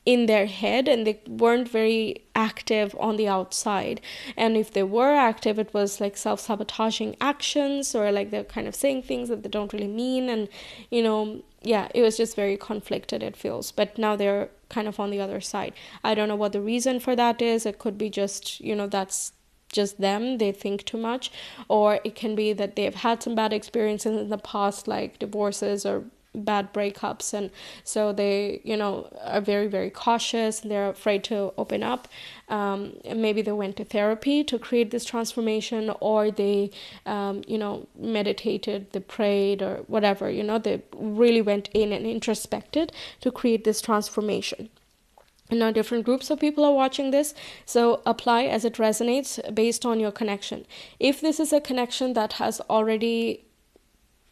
in their head and they weren't very active on the outside. And if they were active, it was like self-sabotaging actions, or like they're kind of saying things that they don't really mean. And, it was just very conflicted, it feels. But now they're kind of on the other side. I don't know what the reason for that is. It could be just, that's just them, they think too much, or it can be that they've had some bad experiences in the past, like divorces or bad breakups, and so they are very, very cautious, they're afraid to open up. And maybe they went to therapy to create this transformation, or they meditated, they prayed, or whatever, they really went in and introspected to create this transformation. And now different groups of people are watching this, so apply as it resonates based on your connection. If this is a connection that has already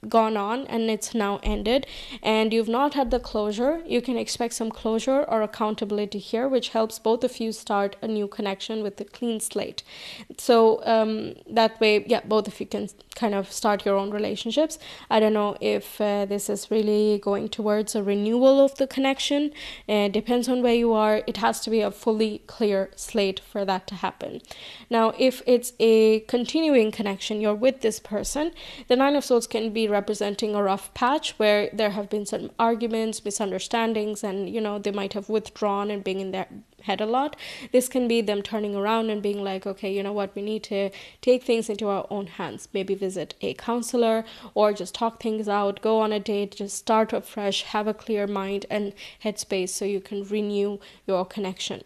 gone on and it's now ended and you've not had the closure, you can expect some closure or accountability here, which helps both of you start a new connection with a clean slate. So that way, both of you can kind of start your own relationships. I don't know if this is really going towards a renewal of the connection. It depends on where you are. It has to be a fully clear slate for that to happen. Now, if it's a continuing connection, you're with this person, the Nine of Swords can be representing a rough patch where there have been some arguments, misunderstandings, and they might have withdrawn and being in their head a lot. This can be them turning around and being like, okay, you know what, we need to take things into our own hands, maybe visit a counselor or just talk things out, go on a date, just start afresh, have a clear mind and headspace so you can renew your connection.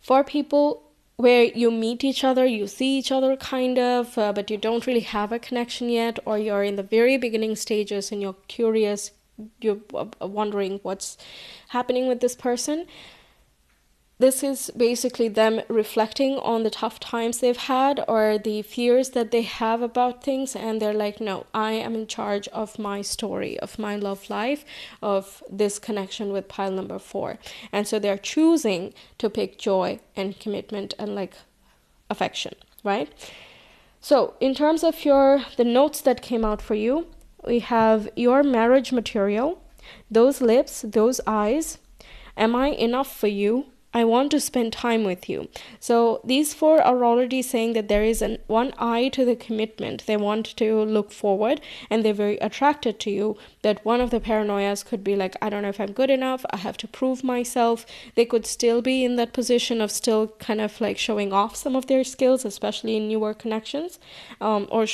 For people where you meet each other, you see each other kind of, but you don't really have a connection yet, or you're in the very beginning stages and you're curious, you're wondering what's happening with this person. This is basically them reflecting on the tough times they've had or the fears that they have about things. And they're like, no, I am in charge of my story, of my love life, of this connection with pile number 4. And so they're choosing to pick joy and commitment and like affection, right? So in terms of the notes that came out for you, we have your marriage material, those lips, those eyes, am I enough for you? I want to spend time with you. So these four are already saying that there is one eye to the commitment. They want to look forward and they're very attracted to you. That one of the paranoias could be like, I don't know if I'm good enough. I have to prove myself. They could still be in that position of still kind of like showing off some of their skills, especially in newer connections, or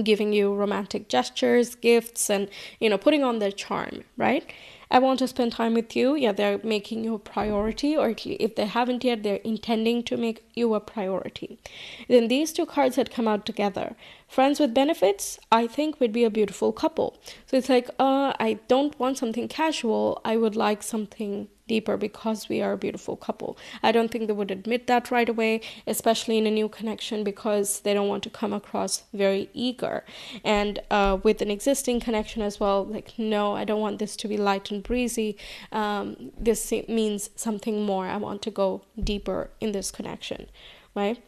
giving you romantic gestures, gifts, and putting on their charm, right? I want to spend time with you. Yeah, they're making you a priority, or if they haven't yet, they're intending to make you a priority. Then these two cards had come out together. Friends with benefits, I think, would be a beautiful couple. So it's like, I don't want something casual. I would like something deeper because we are a beautiful couple. I don't think they would admit that right away, especially in a new connection, because they don't want to come across very eager. And with an existing connection as well, like, no, I don't want this to be light and breezy. This means something more. I want to go deeper in this connection, right?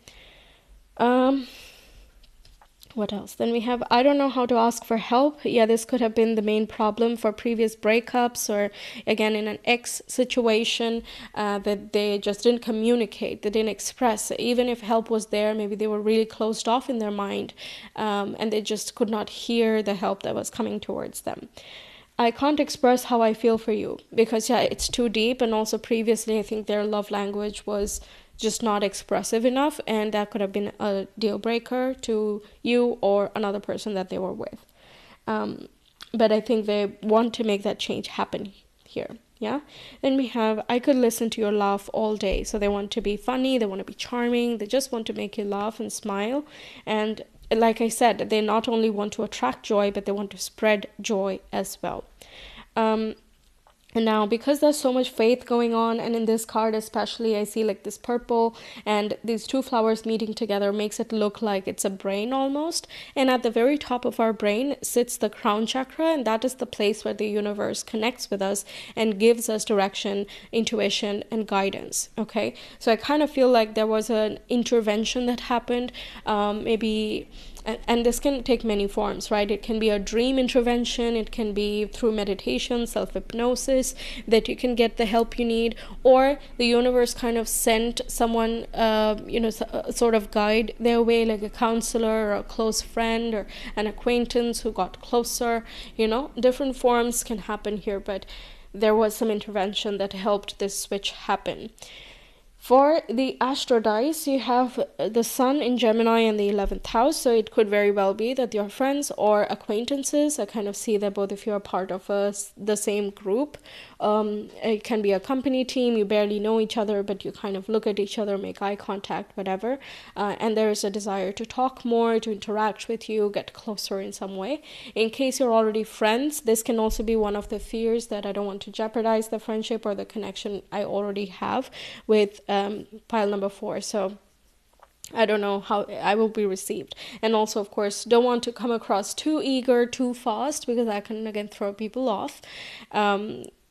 What else? Then we have, I don't know how to ask for help. Yeah, this could have been the main problem for previous breakups, or again in an ex situation, that they just didn't communicate, they didn't express. Even if help was there, maybe they were really closed off in their mind, and they just could not hear the help that was coming towards them. I can't express how I feel for you because, yeah, it's too deep. And also previously, I think their love language was just not expressive enough. And that could have been a deal breaker to you or another person that they were with. But I think they want to make that change happen here. Yeah. Then we have, I could listen to your laugh all day. So they want to be funny. They want to be charming. They just want to make you laugh and smile. And like I said, they not only want to attract joy, but they want to spread joy as well. And now, because there's so much faith going on, and in this card especially, I see like this purple and these two flowers meeting together makes it look like it's a brain almost. And at the very top of our brain sits the crown chakra, and that is the place where the universe connects with us and gives us direction, intuition, and guidance. Okay, so I kind of feel like there was an intervention that happened, maybe. And this can take many forms, right? It can be a dream intervention. It can be through meditation, self-hypnosis, that you can get the help you need. Or the universe kind of sent someone, sort of guide their way, like a counselor or a close friend or an acquaintance who got closer. Different forms can happen here, but there was some intervention that helped this switch happen. For the astro dice, you have the sun in Gemini in the 11th house, so it could very well be that your friends or acquaintances, I kind of see that both of you are part of the same group. It can be a company team, you barely know each other, but you kind of look at each other, make eye contact, whatever, and there is a desire to talk more, to interact with you, get closer in some way. In case you're already friends, this can also be one of the fears, that I don't want to jeopardize the friendship or the connection I already have with pile number 4. So I don't know how I will be received. And also, of course, don't want to come across too eager, too fast, because that can again throw people off.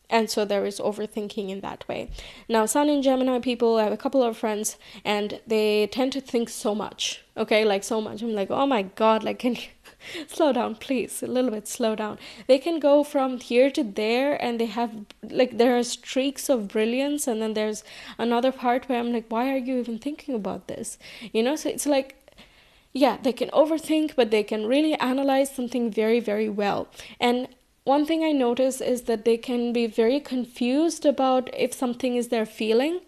And so there is overthinking in that way. Now, Sun in Gemini people, I have a couple of friends, and they tend to think so much. Okay, like so much. I'm like, oh my God, like, can you slow down, please, a little bit slow down. They can go from here to there, and they have, like, there are streaks of brilliance, and then there's another part where I'm like, why are you even thinking about this? So it's like, yeah, they can overthink, but they can really analyze something very, very well. And one thing I notice is that they can be very confused about if something is their feeling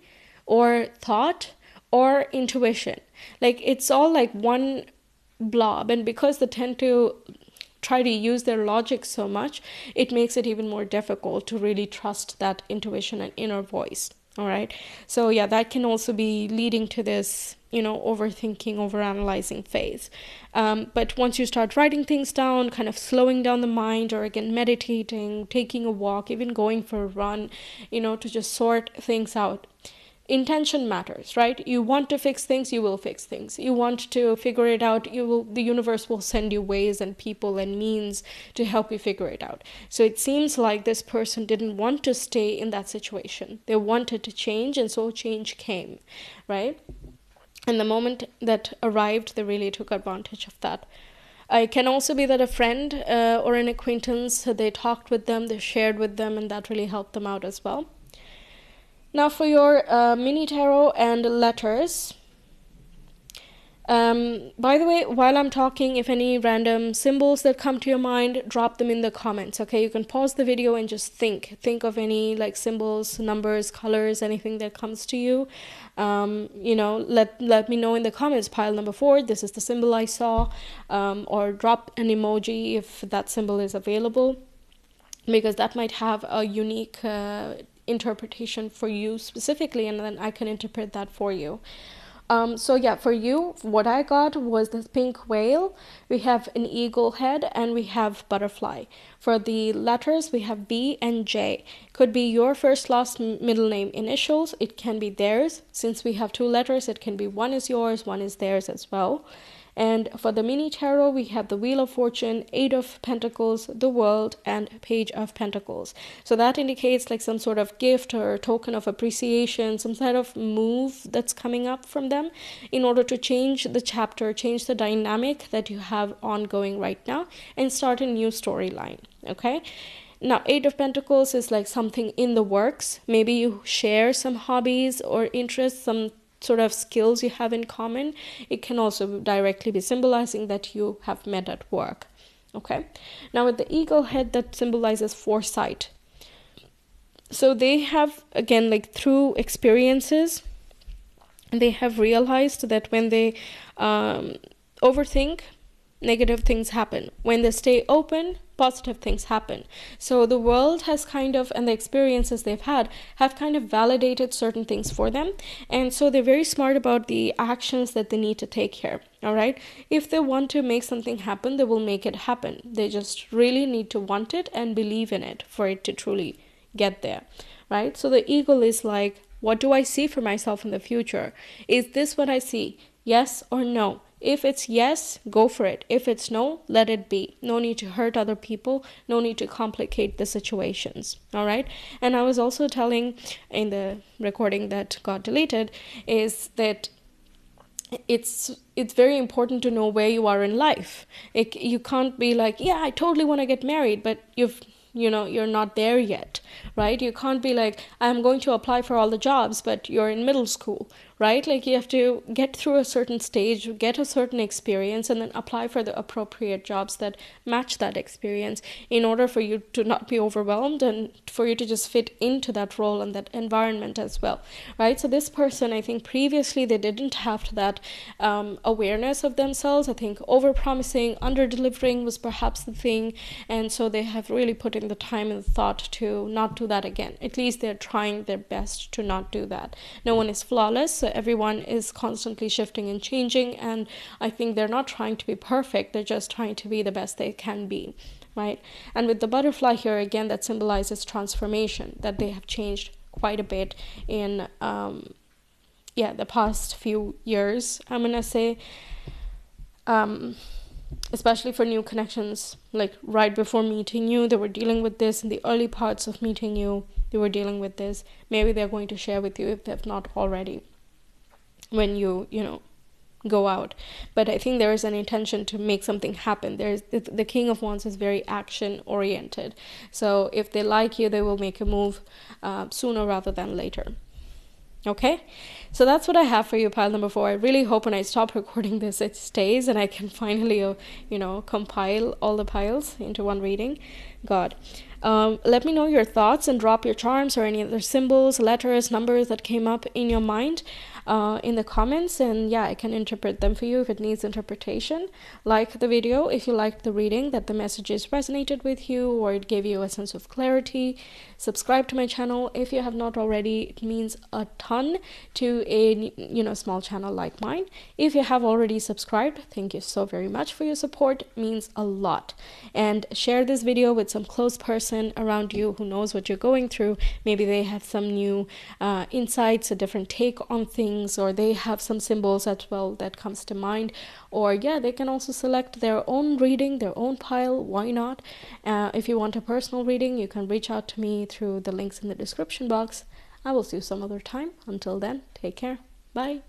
or thought or intuition. Like, it's all like one blob, and because they tend to try to use their logic so much, it makes it even more difficult to really trust that intuition and inner voice. All right, so yeah, that can also be leading to this overthinking, overanalyzing phase. But once you start writing things down, kind of slowing down the mind, or again meditating, taking a walk, even going for a run, to just sort things out. Intention matters, right? You want to fix things, you will fix things. You want to figure it out, the universe will send you ways and people and means to help you figure it out. So it seems like this person didn't want to stay in that situation. They wanted to change, and so change came, right? And the moment that arrived, they really took advantage of that. It can also be that a friend or an acquaintance, they talked with them, they shared with them, and that really helped them out as well. Now for your mini tarot and letters. By the way, while I'm talking, if any random symbols that come to your mind, drop them in the comments, okay? You can pause the video and just think of any like symbols, numbers, colors, anything that comes to you. Let me know in the comments. Pile number 4, this is the symbol I saw, or drop an emoji if that symbol is available, because that might have a unique interpretation for you specifically, and then I can interpret that for you. So yeah, for you, what I got was this pink whale. We have an eagle head and we have butterfly. For the letters, we have B and J. Could be your first, last, middle name, initials. It can be theirs. Since we have 2 letters, it can be one is yours, one is theirs as well. And for the mini tarot, we have the Wheel of Fortune, 8 of Pentacles, the World, and Page of Pentacles. So that indicates like some sort of gift or token of appreciation, some sort of move that's coming up from them in order to change the chapter, change the dynamic that you have ongoing right now, and start a new storyline, okay? Now, 8 of Pentacles is like something in the works. Maybe you share some hobbies or interests, some sort of skills you have in common. It can also directly be symbolizing that you have met at work. Okay, now with the eagle head, that symbolizes foresight. So they have, again, like through experiences, they have realized that when they overthink, negative things happen. When they stay open, positive things happen. So the world has kind of, and the experiences they've had have kind of validated certain things for them. And so they're very smart about the actions that they need to take here. All right. If they want to make something happen, they will make it happen. They just really need to want it and believe in it for it to truly get there. Right. So the eagle is like, what do I see for myself in the future? Is this what I see? Yes or no? If it's yes, go for it. If it's no, let it be. No need to hurt other people. No need to complicate the situations. All right. And I was also telling in the recording that got deleted is that it's very important to know where you are in life. You can't be like, yeah, I totally want to get married, but you're not there yet, right? You can't be like, I'm going to apply for all the jobs, but you're in middle school, right? Like you have to get through a certain stage, get a certain experience, and then apply for the appropriate jobs that match that experience in order for you to not be overwhelmed and for you to just fit into that role and that environment as well, right? So this person, I think previously they didn't have that awareness of themselves. I think over-promising, under-delivering was perhaps the thing, and so they have really put in the time and thought to not do that again. At least they're trying their best to not do that. No one is flawless, so everyone is constantly shifting and changing, and I think they're not trying to be perfect, they're just trying to be the best they can be, right? And with the butterfly here, again, that symbolizes transformation, that they have changed quite a bit in the past few years, I'm gonna say, especially for new connections. Like right before meeting you, they were dealing with this. In the early parts of meeting you, they were dealing with this. Maybe they're going to share with you if they've not already when you go out. But I think there is an intention to make something happen. There's the King of Wands is very action oriented, so if they like you, they will make a move sooner rather than later. Okay, so that's what I have for you, pile number 4. I really hope when I stop recording this it stays and I can finally compile all the piles into one reading. God, let me know your thoughts and drop your charms or any other symbols, letters, numbers that came up in your mind in the comments, and I can interpret them for you if it needs interpretation. Like the video if you liked the reading, that the messages resonated with you or it gave you a sense of clarity. Subscribe to my channel if you have not already. It means a ton to a small channel like mine. If you have already subscribed, thank you so very much for your support. It means a lot. And share this video with some close person around you who knows what you're going through. Maybe they have some new insights, a different take on things, or they have some symbols as well that comes to mind, or they can also select their own reading, their own pile. Why not? If you want a personal reading, you can reach out to me through the links in the description box. I will see you some other time. Until then, take care. Bye.